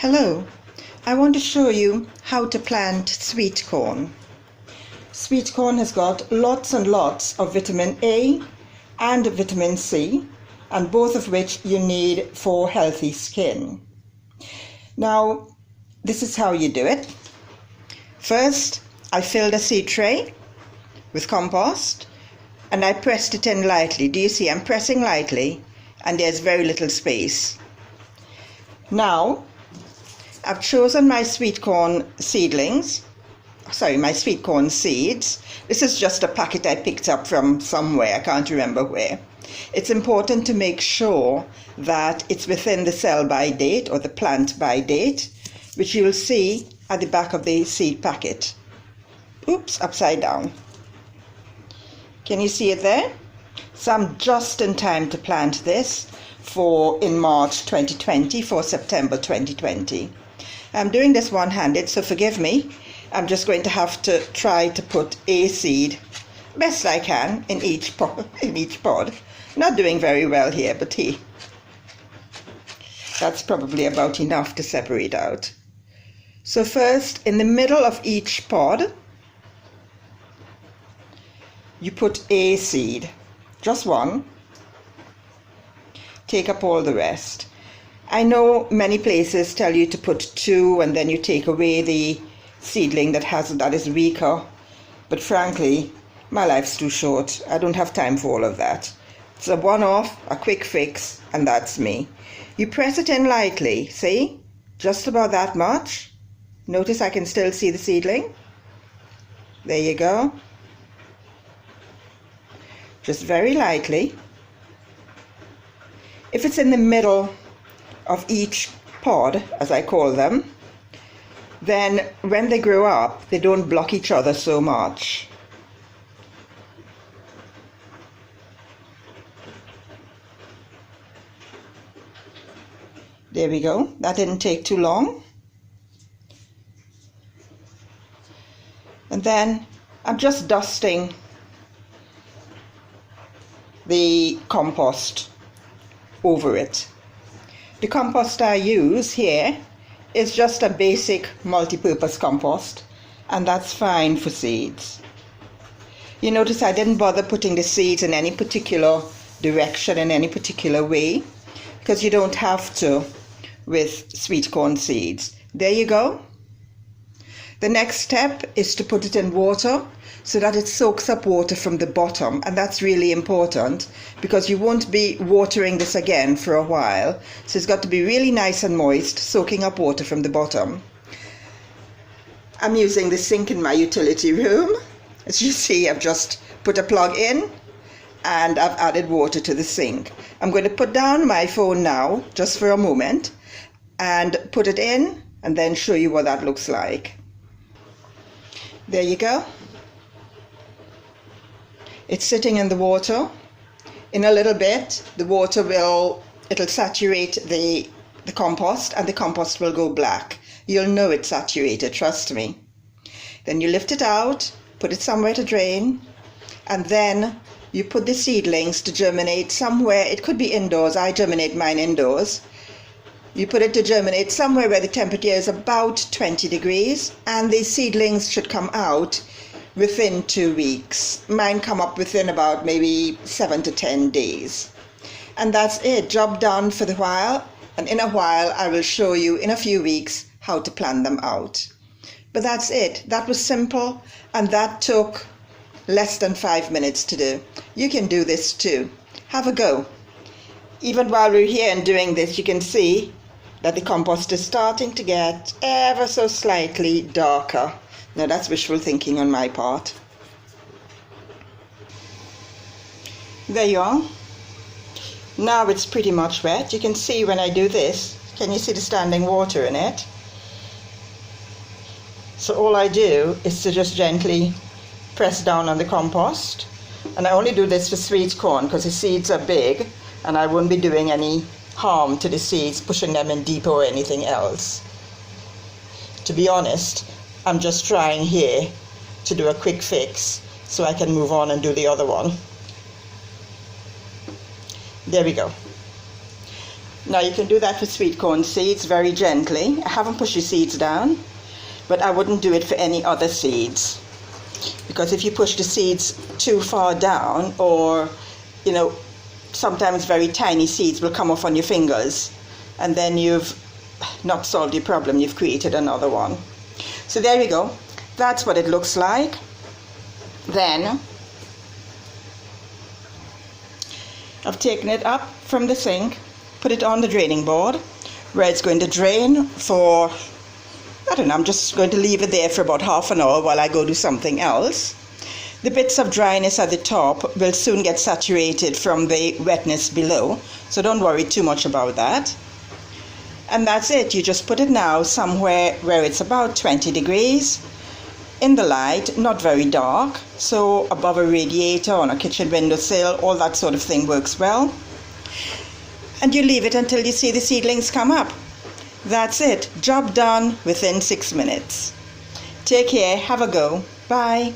Hello, I want to show you how to plant sweet corn. Sweet corn has got lots and lots of vitamin A and vitamin C, and both of which you need for healthy skin. Now, this is how you do it. First, I filled a seed tray with compost and I pressed it in lightly. Do you see? I'm pressing lightly and there's very little space. Now, I've chosen my sweet corn seeds. This is just a packet I picked up from somewhere, I can't remember where. It's important to make sure that it's within the sell-by date or the plant-by date, which you'll see at the back of the seed packet. Oops, upside down. Can you see it there? So I'm just in time to plant this in March 2020 for September 2020. I'm doing this one-handed, so forgive me. I'm just going to have to try to put a seed best I can in each pod. Not doing very well here, but hey, that's probably about enough to separate out. So first, in the middle of each pod, you put a seed, just one. Take up all the rest. I know many places tell you to put two and then you take away the seedling that is weaker, but frankly, my life's too short. I don't have time for all of that. It's a one-off, a quick fix, and that's me. You press it in lightly, see? Just about that much. Notice I can still see the seedling. There you go. Just very lightly. If it's in the middle of each pod, as I call them, then when they grow up, they don't block each other so much. There we go. That didn't take too long. And then I'm just dusting the compost over it. The compost I use here is just a basic multi-purpose compost, and that's fine for seeds. You notice I didn't bother putting the seeds in any particular direction, in any particular way, because you don't have to with sweet corn seeds. There you go. The next step is to put it in water so that it soaks up water from the bottom, and that's really important because you won't be watering this again for a while, so it's got to be really nice and moist, soaking up water from the bottom. I'm using the sink in my utility room. As you see, I've just put a plug in and I've added water to the sink. I'm going to put down my phone now just for a moment and put it in and then show you what that looks like. There you go. It's sitting in the water. In a little bit, the water it'll saturate the compost and the compost will go black. You'll know it's saturated, trust me. Then you lift it out, put it somewhere to drain, and then you put the seedlings to germinate somewhere. It could be indoors. I germinate mine indoors. You put it to germinate somewhere where the temperature is about 20 degrees, and the seedlings should come out within 2 weeks. Mine come up within about maybe 7 to 10 days. And that's it, job done for the while. And in a while, I will show you in a few weeks how to plant them out. But that's it. That was simple, and that took less than 5 minutes to do. You can do this too. Have a go. Even while we're here and doing this, you can see that the compost is starting to get ever so slightly darker. Now that's wishful thinking on my part. There you are. Now it's pretty much wet. You can see when I do this, can you see the standing water in it? So all I do is to just gently press down on the compost. And I only do this for sweet corn because the seeds are big and I won't be doing any harm to the seeds, pushing them in deeper or anything else. To be honest, I'm just trying here to do a quick fix so I can move on and do the other one. There we go. Now you can do that for sweet corn seeds very gently. I haven't pushed the seeds down, but I wouldn't do it for any other seeds. Because if you push the seeds too far down, or, sometimes very tiny seeds will come off on your fingers, and then you've not solved your problem, you've created another one. So there you go. That's what it looks like. Then I've taken it up from the sink, put it on the draining board, where it's going to drain for, I don't know, I'm just going to leave it there for about half an hour while I go do something else. The bits of dryness at the top will soon get saturated from the wetness below, so don't worry too much about that. And that's it. You just put it now somewhere where it's about 20 degrees in the light, not very dark, so above a radiator, on a kitchen windowsill, all that sort of thing works well. And you leave it until you see the seedlings come up. That's it. Job done within 6 minutes. Take care. Have a go. Bye.